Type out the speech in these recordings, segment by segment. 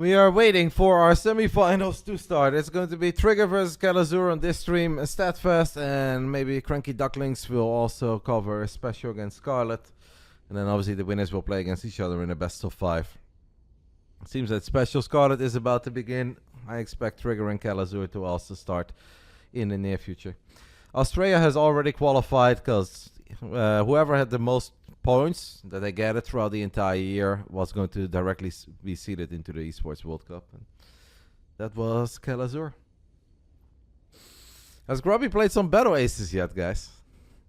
We are waiting for our semifinals to start. It's going to be Trigger versus Kelazhur on this stream, Statfest, and maybe Cranky Ducklings will also cover a special against Scarlet. And then obviously the winners will play against each other in a best of 5. It seems that Special Scarlet is about to begin. I expect Trigger and Kelazhur to also start in the near future. Australia has already qualified because whoever had the most points that they gathered throughout the entire year was going to directly be seeded into the Esports World Cup. And that was Kelazhur. Has Grubby played some Battle Aces yet, guys?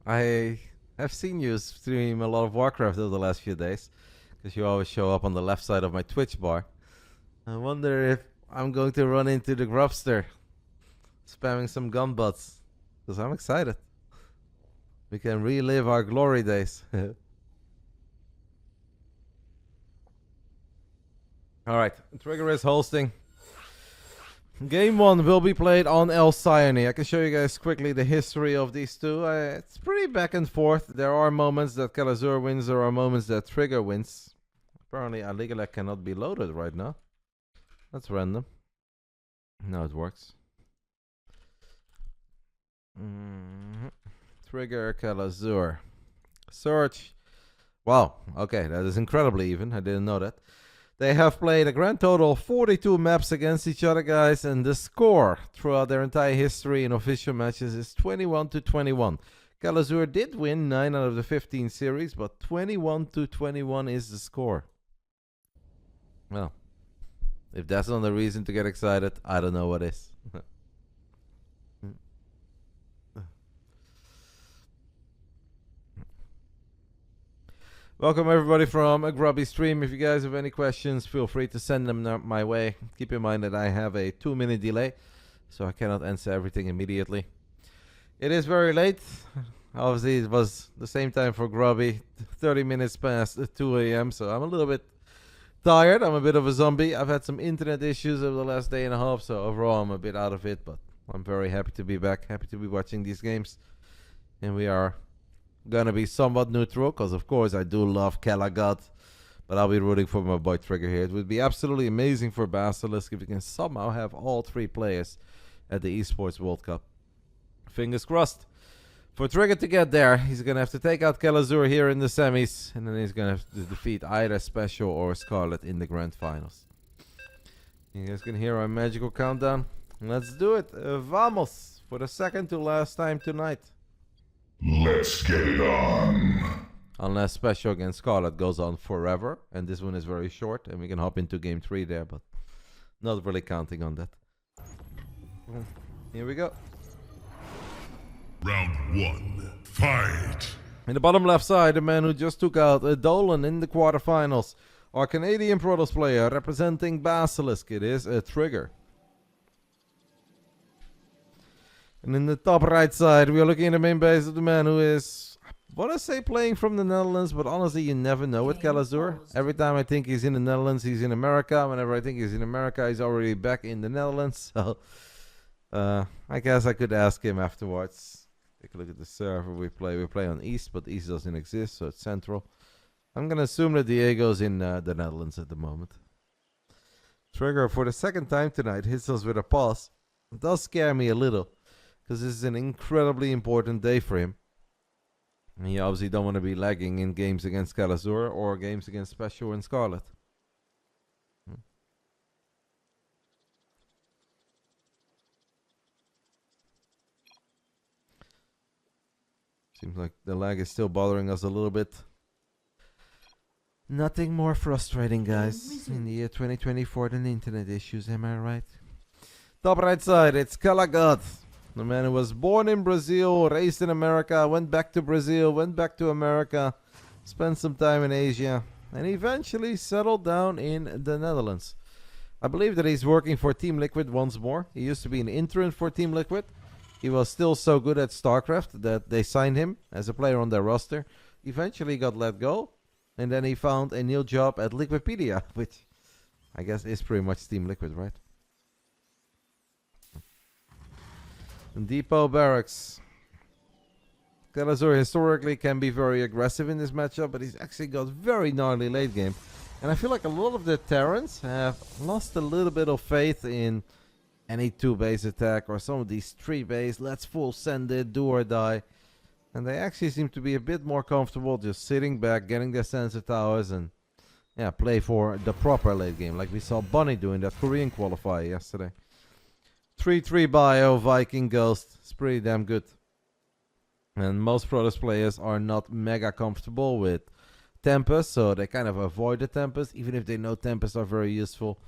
I have seen you stream a lot of Warcraft over the last few days, because you always show up on the left side of my Twitch bar. I wonder if I'm going to run into the Grubster spamming some gun butts, because I'm excited. We can relive our glory days. Alright, Trigger is hosting. Game 1 will be played on Alcyone. I can show you guys quickly the history of these two. It's pretty back and forth. There are moments that Kelazhur wins, there are moments that Trigger wins. Apparently Aligala cannot be loaded right now. That's random. No, it works. Trigger, Kelazhur. Search. Wow, okay, that is incredibly even. I didn't know that. They have played a grand total of 42 maps against each other, guys, and the score throughout their entire history in official matches is 21-21. Kelazhur did win 9 out of the 15 series, but 21-21 is the score. Well, if that's not a reason to get excited, I don't know what is. Welcome everybody from a Grubby stream. If you guys have any questions, feel free to send them my way. Keep in mind that I have a 2-minute delay, so I cannot answer everything immediately. It is very late. Obviously, it was the same time for Grubby, 30 minutes past 2 a.m., so I'm a little bit tired. I'm a bit of a zombie. I've had some internet issues over the last day and a half, so overall I'm a bit out of it, but I'm very happy to be back, happy to be watching these games. And we are gonna be somewhat neutral, because of course I do love Kelazhur, but I'll be rooting for my boy Trigger here. It would be absolutely amazing for BASILISK if we can somehow have all 3 players at the Esports World Cup. Fingers crossed. For Trigger to get there, he's gonna have to take out Kelazhur here in the semis, and then he's gonna have to defeat either Special or Scarlet in the grand finals. You guys can hear our magical countdown. Let's do it. Vamos! For the second to last time tonight. Let's get it on. Unless Special against Scarlet goes on forever, and this one is very short, and we can hop into game 3 there, but not really counting on that. Here we go. Round 1, fight. In the bottom left side, the man who just took out Dolan in the quarterfinals, our Canadian Protoss player representing BASILISK. It is a Trigger. And in the top right side, we are looking at the main base of the man who is, I want to say playing from the Netherlands, but honestly, you never know with Kelazhur. Every time I think he's in the Netherlands, he's in America. Whenever I think he's in America, he's already back in the Netherlands. So, I guess I could ask him afterwards. Take a look at the server we play. We play on East, but East doesn't exist, so it's Central. I'm going to assume that Diego's in the Netherlands at the moment. Trigger, for the second time tonight, hits us with a pause. It does scare me a little, because this is an incredibly important day for him. And you obviously don't want to be lagging in games against Kelazhur or games against Special and Scarlet. Seems like the lag is still bothering us a little bit. Nothing more frustrating, guys, in the year 2024 than internet issues, am I right? Top right side, it's Kelazhur. The man who was born in Brazil, raised in America, went back to Brazil, went back to America, spent some time in Asia, and eventually settled down in the Netherlands. I believe that he's working for Team Liquid once more. He used to be an intern for Team Liquid. He was still so good at Starcraft that they signed him as a player on their roster. Eventually got let go, and then he found a new job at Liquipedia, which I guess is pretty much Team Liquid, right? Depot Barracks. Kelazhur historically can be very aggressive in this matchup, but he's actually got very gnarly late game. And I feel like a lot of the Terrans have lost a little bit of faith in any 2-base attack or some of these 3-base, let's full send it, do or die. And they actually seem to be a bit more comfortable just sitting back, getting their sensor towers and yeah, play for the proper late game, like we saw Bunny doing that Korean qualifier yesterday. 3-3 bio, Viking Ghost. It's pretty damn good. And most Protoss players are not mega comfortable with Tempest, so they kind of avoid the Tempest, even if they know Tempests are very useful.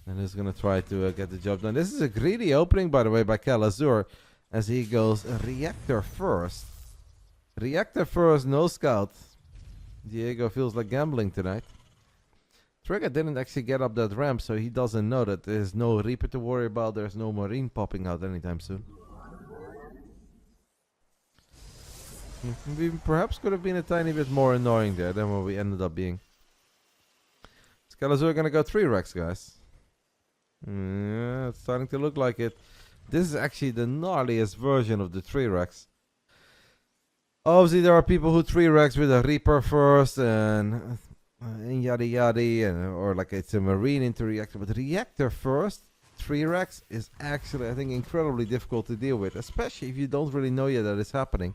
And he's going to try to get the job done. This is a greedy opening, by the way, by Kelazhur, as he goes Reactor first. Reactor first, no scout. Diego feels like gambling tonight. Trigger didn't actually get up that ramp, so he doesn't know that there's no Reaper to worry about. There's no Marine popping out anytime soon. We perhaps could have been a tiny bit more annoying there than what we ended up being. Is Kelazhur gonna go 3 Rex, guys? Yeah, it's starting to look like it. This is actually the gnarliest version of the 3 Rex. Obviously, there are people who 3 Rex with a Reaper first and yada yada, or like it's a Marine into Reactor. But Reactor first, 3 Rex is actually, I think, incredibly difficult to deal with, especially if you don't really know yet that it's happening.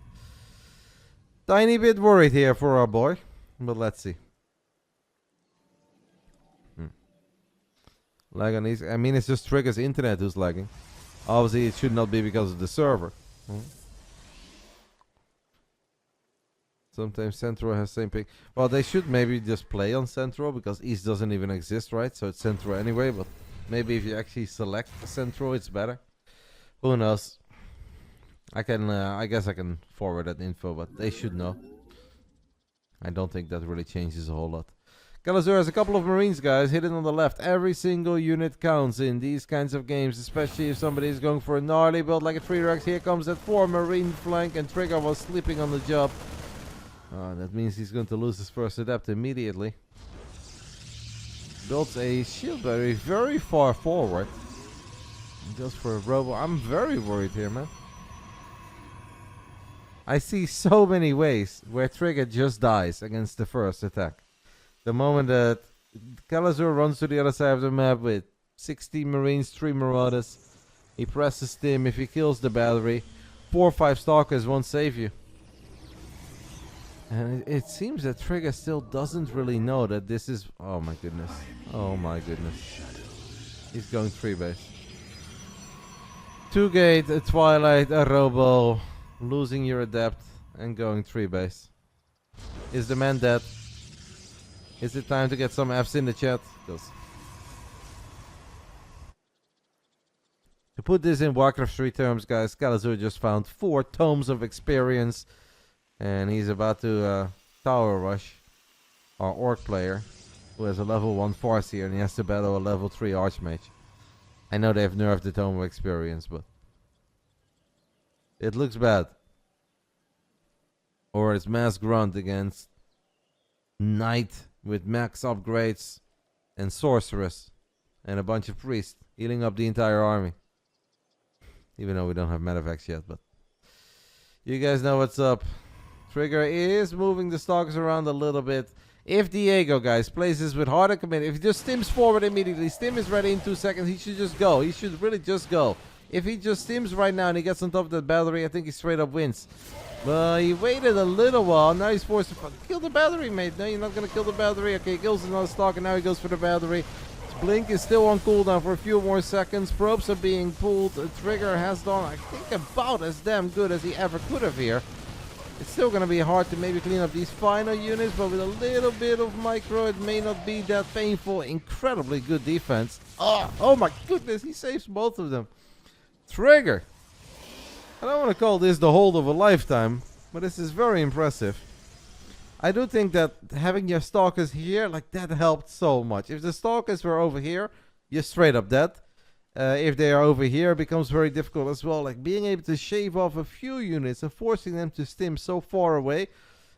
Tiny bit worried here for our boy, but let's see. Lag on these. I mean, it's just Trigger's internet who's lagging. Obviously, it should not be because of the server. Sometimes Central has same ping. Well, they should maybe just play on Central because East doesn't even exist, right? So it's Central anyway. But maybe if you actually select Central, it's better. Who knows? I guess I can forward that info, but they should know. I don't think that really changes a whole lot. Kelazhur has a couple of Marines, guys, hidden on the left. Every single unit counts in these kinds of games, especially if somebody is going for a gnarly build like a 3 Rex. Here comes that 4 Marine flank, and Trigger was sleeping on the job. That means he's going to lose his first adept immediately. Builds a shield battery very far forward. Just for a robo. I'm very worried here, man. I see so many ways where Trigger just dies against the first attack. The moment that Kelazhur runs to the other side of the map with 16 Marines, 3 Marauders, he presses Stim. If he kills the battery, 4 or 5 Stalkers won't save you. And it seems that Trigger still doesn't really know that this is... Oh my goodness. Oh my goodness. He's going 3 base. 2 gate, a Twilight, a Robo, losing your adept, and going 3 base. Is the man dead? Is it time to get some Fs in the chat? Because to put this in Warcraft 3 terms, guys, Kelazhur just found 4 tomes of experience. And he's about to tower rush our Orc player, who has a level 1 Farseer, and he has to battle a level 3 Archmage. I know they've nerfed the tome of experience, but it looks bad. Or it's Mass Grunt against Knight with max upgrades and Sorceress and a bunch of Priests, healing up the entire army. Even though we don't have Medivacs yet, but you guys know what's up. Trigger is moving the Stalkers around a little bit. If Diego, guys, plays this with harder commit, if he just stims forward immediately, Stim is ready in 2 seconds, he should just go. He should really just go. If he just stims right now and he gets on top of that battery, I think he straight up wins. But he waited a little while. Now he's forced to kill the battery, mate. No, you're not going to kill the battery. Okay, he kills another Stalker. Now he goes for the battery. His Blink is still on cooldown for a few more seconds. Probes are being pulled. Trigger has done, I think, about as damn good as he ever could have here. It's still going to be hard to maybe clean up these final units, but with a little bit of micro, it may not be that painful. Incredibly good defense. Oh my goodness, he saves both of them. Trigger. I don't want to call this the hold of a lifetime, but this is very impressive. I do think that having your Stalkers here, like that helped so much. If the Stalkers were over here, you're straight up dead. If they are over here, it becomes very difficult as well. Like being able to shave off a few units and forcing them to stim so far away.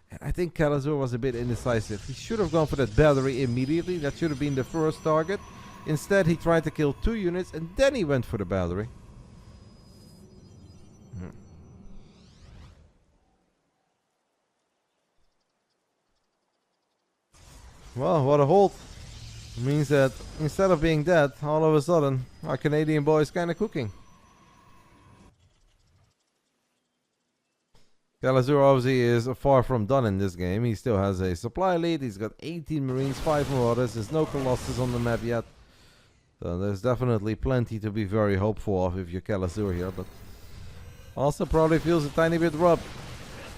And I think Kelazhur was a bit indecisive. He should have gone for that battery immediately. That should have been the first target. Instead, he tried to kill 2 units and then he went for the battery. Well, what a hold. Means that instead of being dead, all of a sudden, our Canadian boy is kind of cooking. Kelazhur obviously is far from done in this game. He still has a supply lead. He's got 18 Marines, 5 Marauders. There's no Colossus on the map yet. So there's definitely plenty to be very hopeful of if you're Kelazhur here. But also probably feels a tiny bit robbed.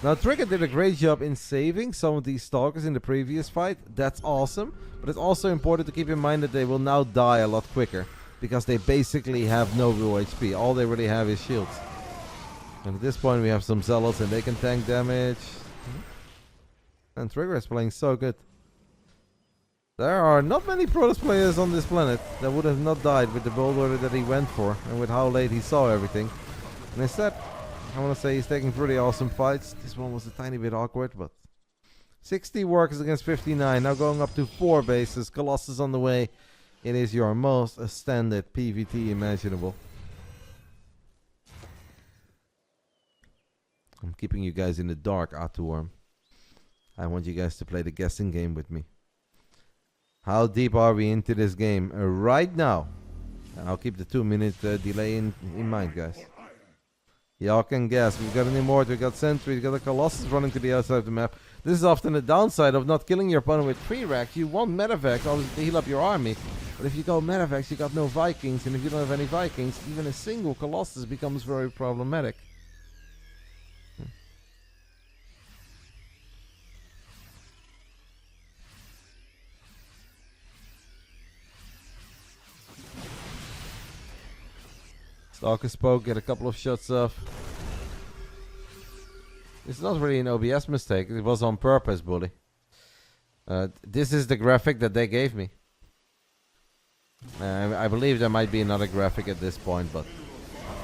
Now Trigger did a great job in saving some of these Stalkers in the previous fight. That's awesome. But it's also important to keep in mind that they will now die a lot quicker. Because they basically have no real HP. All they really have is shields. And at this point we have some Zealots and they can tank damage. And Trigger is playing so good. There are not many Protoss players on this planet that would have not died with the build order that he went for. And with how late he saw everything. And instead, I want to say he's taking pretty awesome fights. This one was a tiny bit awkward, but 60 workers against 59. Now going up to 4 bases. Colossus on the way. It is your most standard PvT imaginable. I'm keeping you guys in the dark, Atuworm. I want you guys to play the guessing game with me. How deep are we into this game right now? I'll keep the 2-minute delay in mind, guys. Y'all can guess. We've got an Immort, we've got Sentry, we've got a Colossus running to the outside of the map. This is often the downside of not killing your opponent with 3 racks. You want Medivacs, obviously, to heal up your army. But if you go Medivacs, you got no Vikings. And if you don't have any Vikings, even a single Colossus becomes very problematic. Stalker spoke, get a couple of shots off. It's not really an OBS mistake, it was on purpose, bully. This is the graphic that they gave me. I believe there might be another graphic at this point, but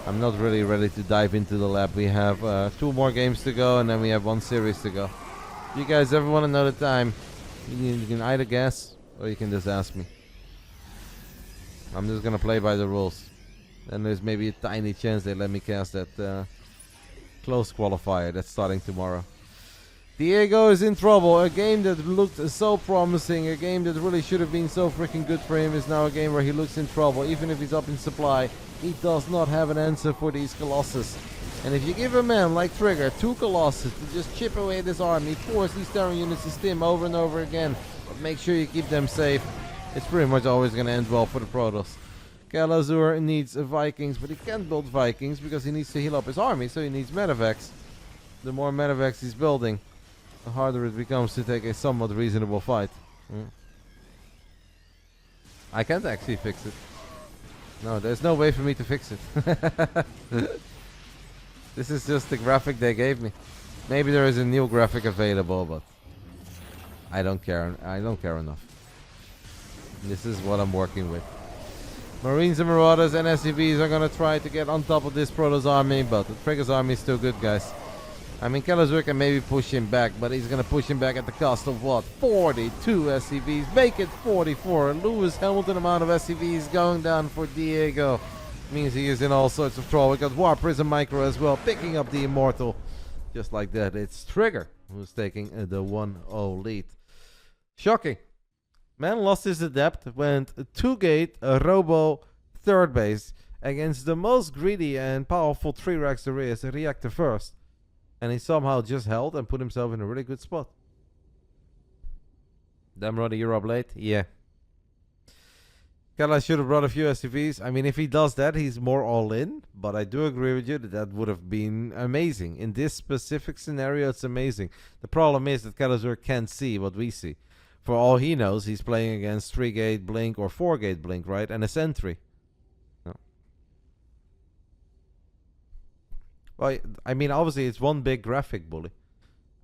I'm not really ready to dive into the lab. We have 2 more games to go and then we have 1 series to go. If you guys ever want to know the time, you can either guess or you can just ask me. I'm just gonna play by the rules. And there's maybe a tiny chance they let me cast that close qualifier that's starting tomorrow. Diego is in trouble. A game that looked so promising, a game that really should have been so freaking good for him is now a game where he looks in trouble. Even if he's up in supply, he does not have an answer for these Colossus. And if you give a man like Trigger 2 Colossus to just chip away this army, force these Terran units to stim over and over again, but make sure you keep them safe, it's pretty much always going to end well for the Protoss. Kelazhur needs Vikings, but he can't build Vikings because he needs to heal up his army, so he needs Medivacs. The more Medivacs he's building, the harder it becomes to take a somewhat reasonable fight. I can't actually fix it. No, there's no way for me to fix it. This is just the graphic they gave me. Maybe there is a new graphic available, but I don't care. I don't care enough. This is what I'm working with. Marines and Marauders and SCVs are going to try to get on top of this Protoss army, but the Trigger's army is still good, guys. I mean, Kelazhur can maybe push him back, but he's going to push him back at the cost of what? 42 SCVs. Make it 44. Lewis Hamilton amount of SCVs going down for Diego. Means he is in all sorts of trouble. We got War Prism Micro as well, picking up the Immortal. Just like that, it's Trigger who's taking the 1-0 lead. Shocking. Man lost his adept, went 2-gate, robo, 3rd base against the most greedy and powerful 3 racks there is, a reactor first. And he somehow just held and put himself in a really good spot. Damn, Roddy, you're up late? Yeah. Kelazhur should have brought a few SCVs. I mean, if he does that, he's more all in. But I do agree with you that that would have been amazing. In this specific scenario, it's amazing. The problem is that Kelazhur can't see what we see. For all he knows, he's playing against 3-gate Blink or 4-gate Blink, right? And a Sentry. No. Well, I mean, obviously, it's one big graphic, bully.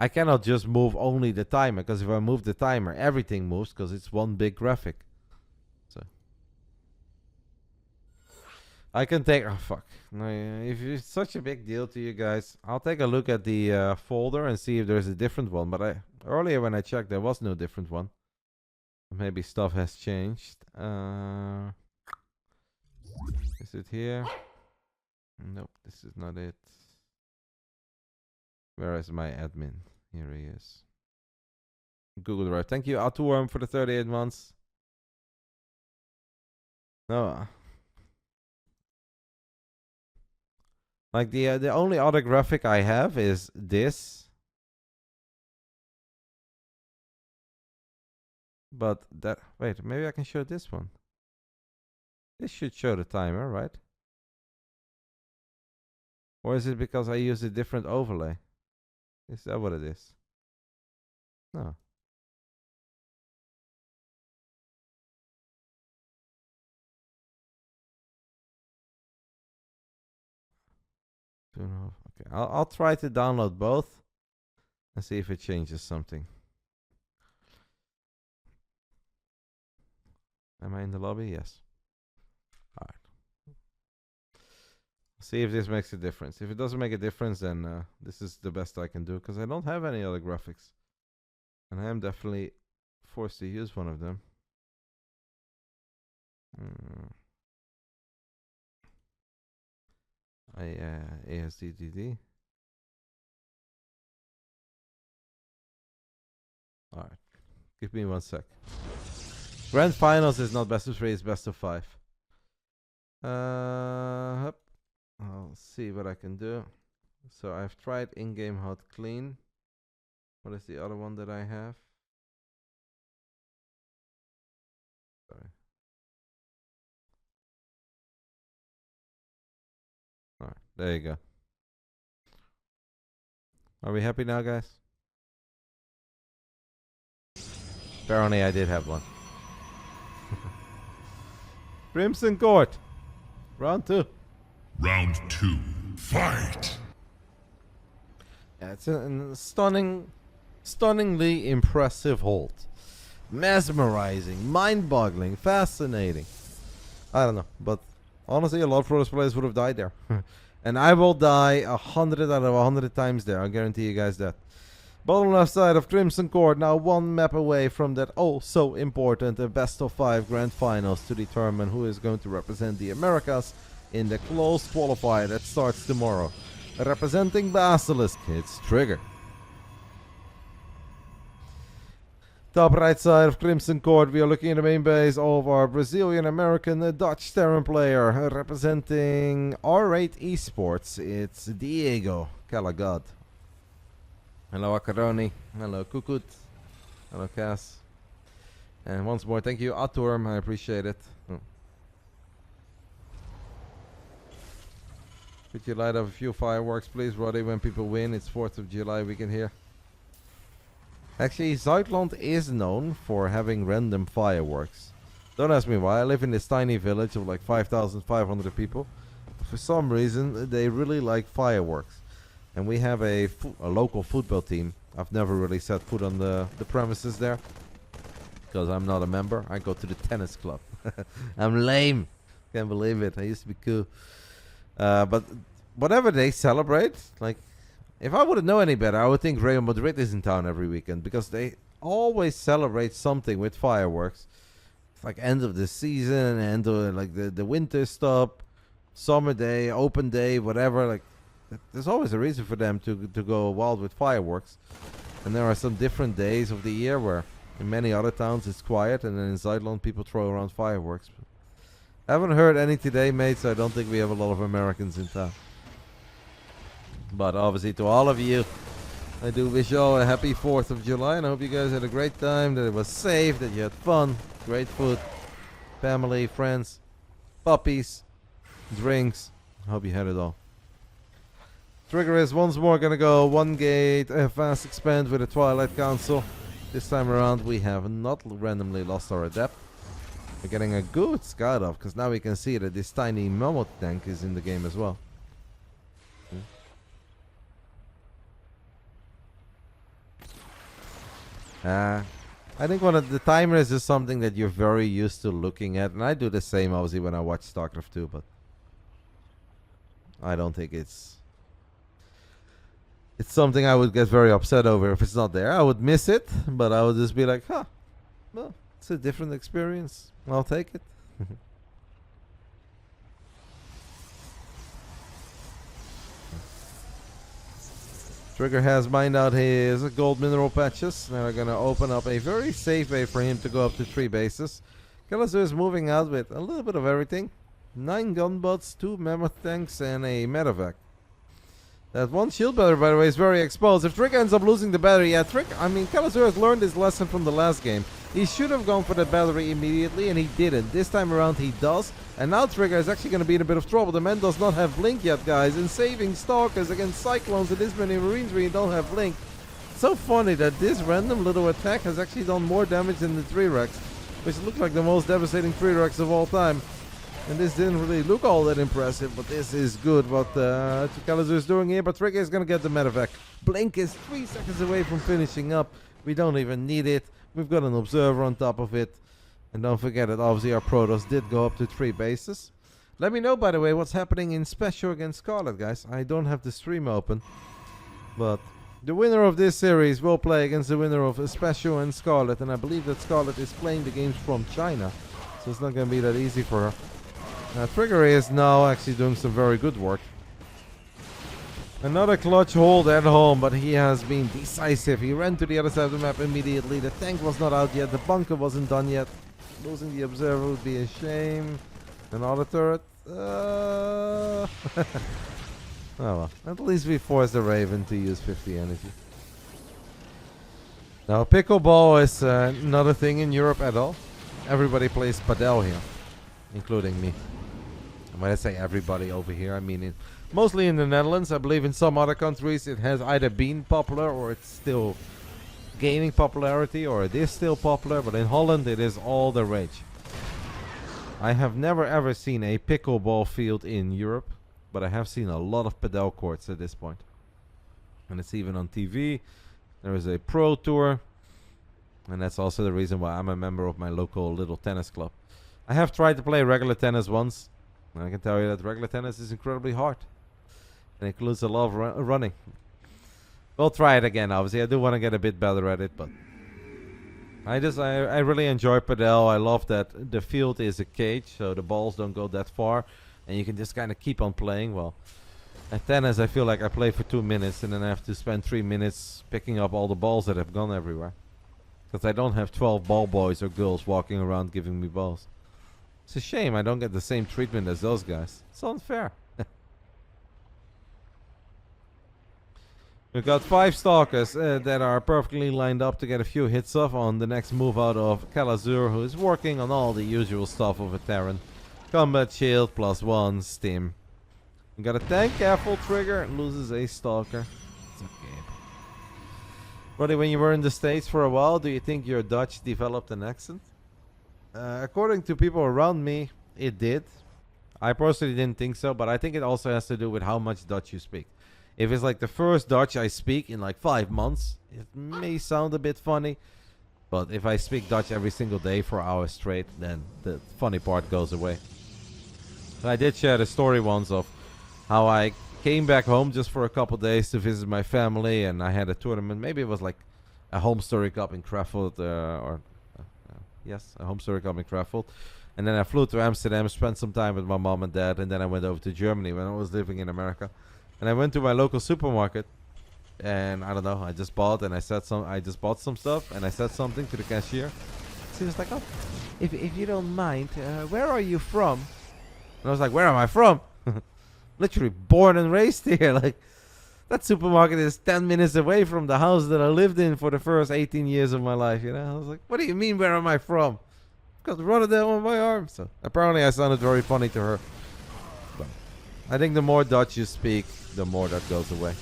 I cannot just move only the timer, because if I move the timer, everything moves, because it's one big graphic. So I can take... Oh, fuck. If it's such a big deal to you guys, I'll take a look at the folder and see if there's a different one. But earlier when I checked, there was no different one. Maybe stuff has changed. Is it here? Nope, this is not it. Where is my admin? Here he is. Google Drive. Thank you, Atuworm, for the 38 months. No. Like the only other graphic I have is this. But that, wait, maybe I can show this one. This should show the timer, right? Or is it because I use a different overlay? Is that what it is? No. Okay, I'll try to download both and see if it changes something. Am I in the lobby? Yes. All right. See if this makes a difference. If it doesn't make a difference, then this is the best I can do, because I don't have any other graphics. And I am definitely forced to use one of them. ASDDD. Alright. Give me 1 sec. Grand finals is not best of 3, it's best of 5. I'll see what I can do. So I've tried in-game hot clean. What is the other one that I have? Sorry. Alright, there you go. Are we happy now, guys? Apparently I did have one. Crimson Court. Round 2. Round 2. Fight! Yeah, it's a stunningly impressive hold. Mesmerizing, mind-boggling, fascinating. I don't know, but honestly, a lot of Pro players would have died there. And I will die 100 out of 100 times there. I'll guarantee you guys that. Bottom left side of Crimson Court, now one map away from that oh so important best of 5 grand finals to determine who is going to represent the Americas in the closed qualifier that starts tomorrow. Representing BASILISK, it's Trigger. Top right side of Crimson Court, we are looking at the main base of our Brazilian-American Dutch Terran player. Representing R8 Esports, it's Diego Kelazhur. Hello Akaroni, hello Kukut, hello Cass. And once more, thank you Aturm, I appreciate it. Could you light up a few fireworks please, Roddy, when people win? It's 4th of July weekend here. Actually, Zuidland is known for having random fireworks. Don't ask me why, I live in this tiny village of like 5,500 people. For some reason, they really like fireworks. And we have a local football team. I've never really set foot on the premises there, because I'm not a member. I go to the tennis club. I'm lame. Can't believe it. I used to be cool. But whatever they celebrate, like, if I wouldn't know any better, I would think Real Madrid is in town every weekend, because they always celebrate something with fireworks. It's like end of the season, end of like the winter stop, summer day, open day, whatever. Like, there's always a reason for them to go wild with fireworks. And there are some different days of the year where in many other towns it's quiet, and then in Zuidland people throw around fireworks. I haven't heard any today, mate, so I don't think we have a lot of Americans in town. But obviously to all of you, I do wish you all a happy 4th of July, and I hope you guys had a great time, that it was safe, that you had fun, great food, family, friends, puppies, drinks. I hope you had it all. Trigger is once more gonna go 1 gate, fast expand with a Twilight Council. This time around we have not randomly lost our adept. We're getting a good scout off, because now we can see that this tiny mammoth tank is in the game as well. I think one of the timers is something that you're very used to looking at, and I do the same obviously when I watch Starcraft 2, but I don't think it's something I would get very upset over if it's not there. I would miss it, but I would just be like, huh, well, it's a different experience. I'll take it. Trigger has mined out his gold mineral patches. Now we're going to open up a very safe way for him to go up to 3 bases. Kelazhur is moving out with a little bit of everything. 9 gunbots, 2 mammoth tanks, and a medevac. That one shield battery, by the way, is very exposed. If Trick ends up losing the battery, yeah, Kelazhur has learned his lesson from the last game. He should have gone for the battery immediately, and he didn't. This time around, he does. And now Trigger is actually going to be in a bit of trouble. The man does not have Blink yet, guys. And saving Stalkers against Cyclones and this many Marines where you don't have Blink. So funny that this random little attack has actually done more damage than the 3-Rex, which looked like the most devastating 3-Rex of all time. And this didn't really look all that impressive, but this is good what Kelazhur is doing here. But Trigger is going to get the medevac. Blink is 3 seconds away from finishing up. We don't even need it. We've got an observer on top of it. And don't forget that obviously our Protoss did go up to 3 bases. Let me know, by the way, what's happening in Special against Scarlet, guys. I don't have the stream open. But the winner of this series will play against the winner of Special and Scarlet. And I believe that Scarlet is playing the games from China. So it's not going to be that easy for her. Trigger is now actually doing some very good work. Another clutch hold at home, but he has been decisive. He ran to the other side of the map immediately. The tank was not out yet. The bunker wasn't done yet. Losing the observer would be a shame. Another turret. Oh well. At least we forced the Raven to use 50 energy. Now pickleball is not a thing in Europe at all. Everybody plays padel here, including me. And when I say everybody over here, I mean mostly in the Netherlands. I believe in some other countries it has either been popular or it's still gaining popularity, or it is still popular, but in Holland it is all the rage. I have never ever seen a pickleball field in Europe, but I have seen a lot of padel courts at this point. And it's even on TV. There is a pro tour, and that's also the reason why I'm a member of my local little tennis club. I have tried to play regular tennis once, and I can tell you that regular tennis is incredibly hard. It includes a lot of running. We'll try it again, obviously. I do want to get a bit better at it, but I really enjoy padel. I love that the field is a cage, so the balls don't go that far, and you can just kind of keep on playing. Well, at tennis, I feel like I play for 2 minutes, and then I have to spend 3 minutes picking up all the balls that have gone everywhere. Because I don't have 12 ball boys or girls walking around giving me balls. It's a shame I don't get the same treatment as those guys. It's unfair. We've got 5 Stalkers that are perfectly lined up to get a few hits off on the next move out of Kelazhur, who is working on all the usual stuff of a Terran. Combat shield, +1, stim. We got a tank, careful, Trigger, loses a Stalker. It's okay. Roddy, when you were in the States for a while, do you think your Dutch developed an accent? According to people around me, it did. I personally didn't think so, but I think it also has to do with how much Dutch you speak. If it's like the first Dutch I speak in like 5 months, it may sound a bit funny. But if I speak Dutch every single day for hours straight, then the funny part goes away. So I did share the story once of how I came back home just for a couple days to visit my family, and I had a tournament. Maybe it was like a home story cup in Krefeld, yes, a home story cup in Krefeld. And then I flew to Amsterdam, spent some time with my mom and dad, and then I went over to Germany when I was living in America. And I went to my local supermarket, and I don't know, I just bought some stuff, and I said something to the cashier. She was like, "Oh, if you don't mind, where are you from?" And I was like, "Where am I from?" Literally born and raised here. Like, that supermarket is 10 minutes away from the house that I lived in for the first 18 years of my life, you know? I was like, "What do you mean, where am I from?" Got RotterdaM on my arm. So apparently I sounded very funny to her. But I think the more Dutch you speak, the more that goes away.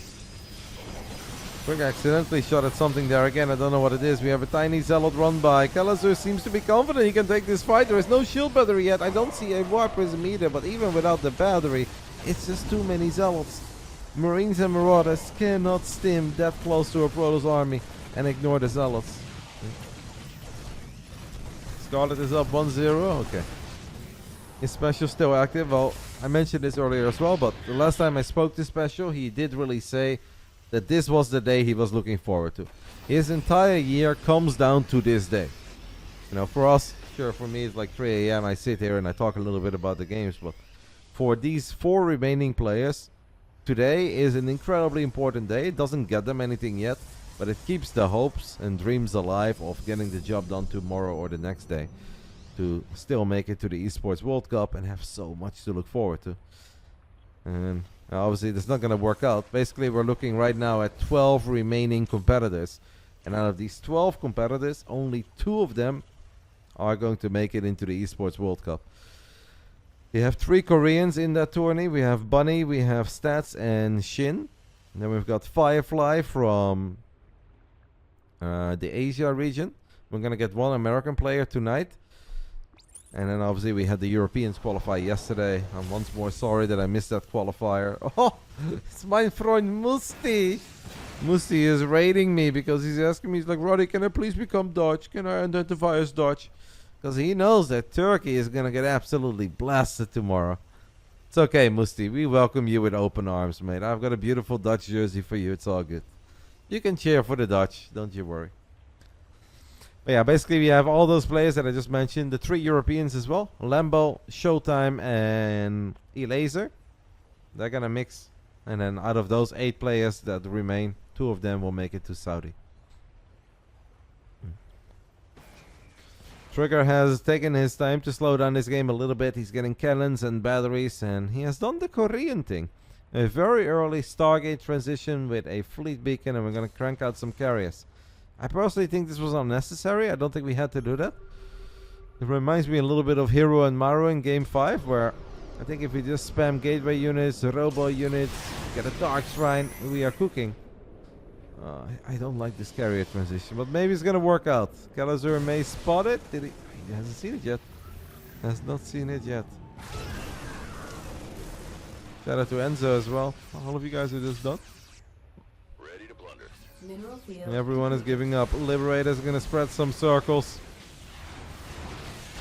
Quick accidentally shot at something there again. I don't know what it is. We have a tiny zealot run by. Kelazhur seems to be confident he can take this fight. There is no shield battery yet. I don't see a war prism either, but even without the battery, it's just too many zealots. Marines and Marauders cannot stim that close to a Protoss army and ignore the zealots. Scarlet is up 1-0. Okay. Is Special still active? Well, I mentioned this earlier as well, but the last time I spoke to Special, he did really say that this was the day he was looking forward to. His entire year comes down to this day. You know, for us, sure, for me it's like 3 a.m. I sit here and I talk a little bit about the games, but for these 4 remaining players, today is an incredibly important day. It doesn't get them anything yet, but it keeps the hopes and dreams alive of getting the job done tomorrow or the next day. to still make it to the Esports World Cup and have so much to look forward to. And obviously that's not going to work out. Basically, we're looking right now at 12 remaining competitors. And out of these 12 competitors, only 2 of them are going to make it into the Esports World Cup. We have 3 Koreans in that tourney. We have Bunny, we have Stats, and Shin. And then we've got Firefly from the Asia region. We're going to get 1 American player tonight. And then obviously we had the Europeans qualify yesterday. I'm once more sorry that I missed that qualifier. Oh, it's my friend Musti. Musti is raiding me because he's asking me, he's like, Roddy, can I please become Dutch? Can I identify as Dutch? Because he knows that Turkey is going to get absolutely blasted tomorrow. It's okay, Musti. We welcome you with open arms, mate. I've got a beautiful Dutch jersey for you. It's all good. You can cheer for the Dutch. Don't you worry. But yeah, basically we have all those players that I just mentioned. The 3 Europeans as well. Lambo, Showtime, and Elaser. They're going to mix. And then out of those 8 players that remain, 2 of them will make it to Saudi. Trigger has taken his time to slow down this game a little bit. He's getting cannons and batteries, and he has done the Korean thing. A very early Stargate transition with a fleet beacon, and we're going to crank out some carriers. I personally think this was unnecessary. I don't think we had to do that. It reminds me a little bit of Hero and Maru in Game 5, where I think if we just spam gateway units, robo units, get a Dark Shrine, we are cooking. I don't like this carrier transition, but maybe it's going to work out. Kelazhur may spot it. Did he? He hasn't seen it yet. Has not seen it yet. Shout out to Enzo as well. All of you guys are just done. Ready to plunder. Mineral field. Everyone is giving up. Liberator's going to spread some circles.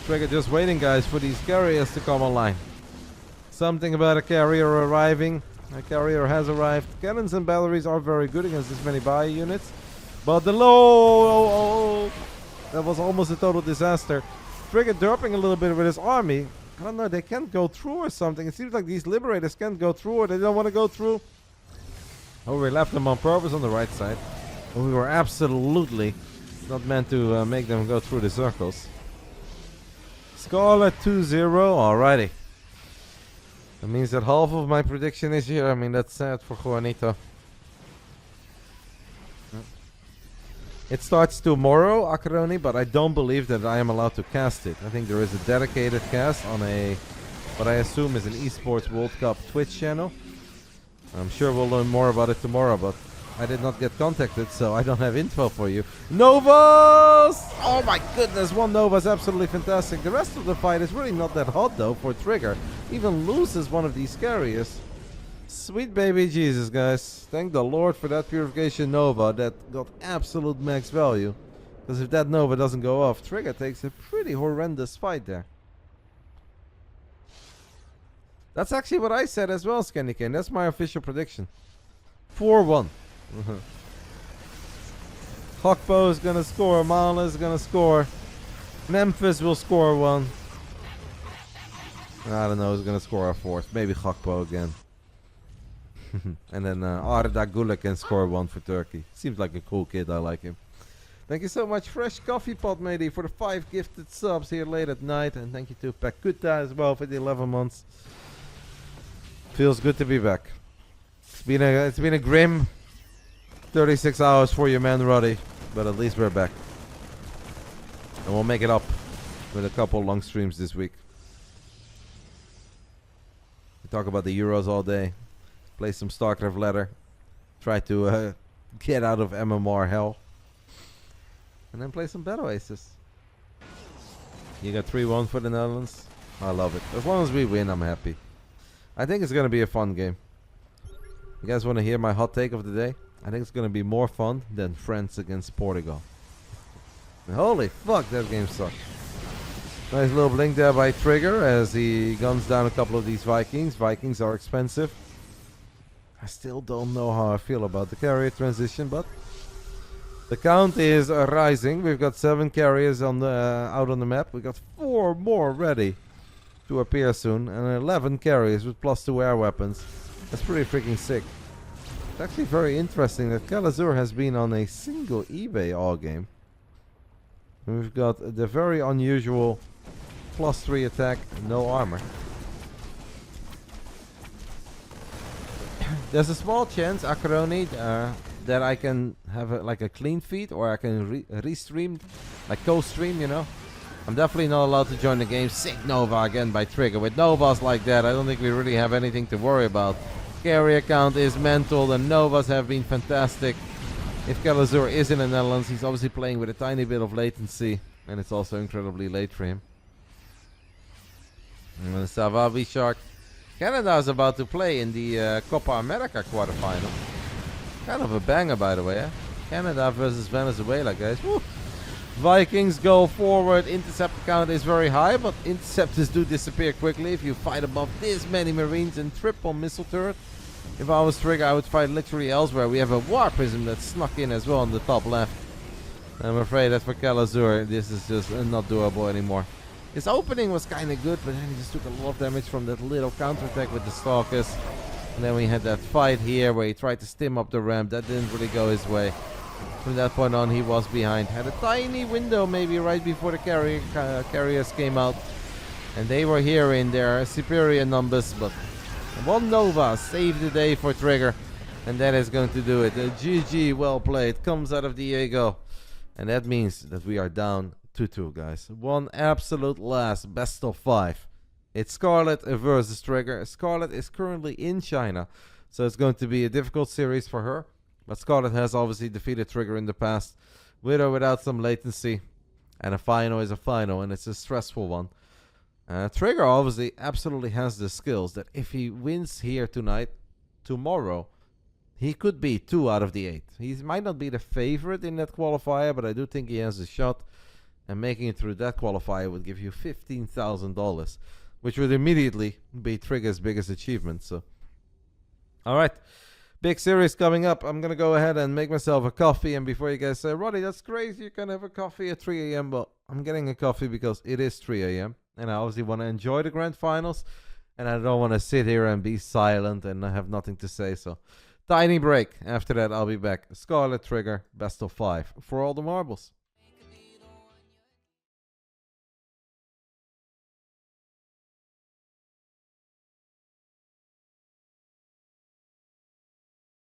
Trigger just waiting, guys, for these carriers to come online. Something about a carrier arriving. A carrier has arrived. Cannons and batteries are very good against this many bio units. But the low... that was almost a total disaster. Trigger derping a little bit with his army. I don't know, they can't go through or something. It seems like these Liberators can't go through or they don't want to go through. Oh, we left them on purpose on the right side. But we were absolutely not meant to make them go through the circles. Scarlet 2-0. Alrighty. That means that half of my prediction is here. I mean, that's sad for Juanito. It starts tomorrow, Akaroni, but I don't believe that I am allowed to cast it. I think there is a dedicated cast on a, what I assume is an Esports World Cup Twitch channel. I'm sure we'll learn more about it tomorrow, but I did not get contacted, so I don't have info for you. Novas! Oh my goodness, 1 Nova is absolutely fantastic. The rest of the fight is really not that hot, though, for Trigger. Even loses one of these carriers. Sweet baby Jesus, guys. Thank the Lord for that Purification Nova that got absolute max value. Because if that Nova doesn't go off, Trigger takes a pretty horrendous fight there. That's actually what I said as well, Scanny Kane. That's my official prediction. 4-1. Hawkbow is gonna score. Mala is gonna score. Memphis will score 1. I don't know who's gonna score a 4th. Maybe Hawkbow again. And then RotterdaM can score 1 for Turkey. Seems like a cool kid. I like him. Thank you so much, Fresh Coffee Pot Matey, for the 5 gifted subs here late at night. And thank you to Pakuta as well for the 11 months. Feels good to be back. It's been a grim 36 hours for your man Roddy, but at least we're back. And we'll make it up with a couple long streams this week. We talk about the Euros all day. Play some Starcraft ladder. Try to get out of MMR hell. And then play some Battle Aces. You got 3-1 for the Netherlands. I love it. As long as we win, I'm happy. I think it's going to be a fun game. You guys want to hear my hot take of the day? I think it's going to be more fun than France against Portugal. Holy fuck, that game sucked. Nice little blink there by Trigger as he guns down a couple of these Vikings. Vikings are expensive. I still don't know how I feel about the carrier transition, but the count is rising. We've got 7 carriers on the out on the map. We've got 4 more ready to appear soon, and 11 carriers with +2 air weapons. That's pretty freaking sick. It's actually very interesting that Kelazhur has been on a single eBay all game. And we've got the very unusual +3 attack, no armor. There's a small chance, Akroni, that I can have like a clean feed, or I can restream, like co-stream, you know. I'm definitely not allowed to join the game. Sick Nova again by Trigger. With Novas like that, I don't think we really have anything to worry about. Carry account is mental. The Novas have been fantastic. If Kelazhur is in the Netherlands, he's obviously playing with a tiny bit of latency. And it's also incredibly late for him. And then Savavi Shark. Canada is about to play in the Copa America quarterfinal. Kind of a banger, by the way. Eh? Canada versus Venezuela, guys. Woo. Vikings go forward. Intercept count is very high, but interceptors do disappear quickly if you fight above this many Marines and triple missile turret. If I was Trigger, I would fight literally elsewhere. We have a War Prism that snuck in as well on the top left. I'm afraid that for Kelazhur, this is just not doable anymore. His opening was kind of good, but then he just took a lot of damage from that little counterattack with the Stalkers. And then we had that fight here where he tried to stim up the ramp. That didn't really go his way. From that point on, he was behind. Had a tiny window maybe right before the carriers came out. And they were here in their superior numbers. But one Nova saved the day for Trigger. And that is going to do it. GG, well played. Comes out of Diego. And that means that we are down 2-2, guys. One absolute last best of 5. It's Scarlet versus Trigger. Scarlet is currently in China. So it's going to be a difficult series for her. But Scarlet has obviously defeated Trigger in the past, with or without some latency. And a final is a final, and it's a stressful one. Trigger obviously absolutely has the skills that if he wins here tonight, tomorrow, he could be 2 out of the 8. He might not be the favorite in that qualifier, but I do think he has a shot. And making it through that qualifier would give you $15,000, which would immediately be Trigger's biggest achievement. So, all right. Big series coming up. I'm going to go ahead and make myself a coffee. And before you guys say, Roddy, that's crazy. You can have a coffee at 3 a.m. Well, I'm getting a coffee because it is 3 a.m. And I obviously want to enjoy the grand finals. And I don't want to sit here and be silent and have nothing to say. So, tiny break. After that, I'll be back. Scarlet Trigger, best of 5 for all the marbles.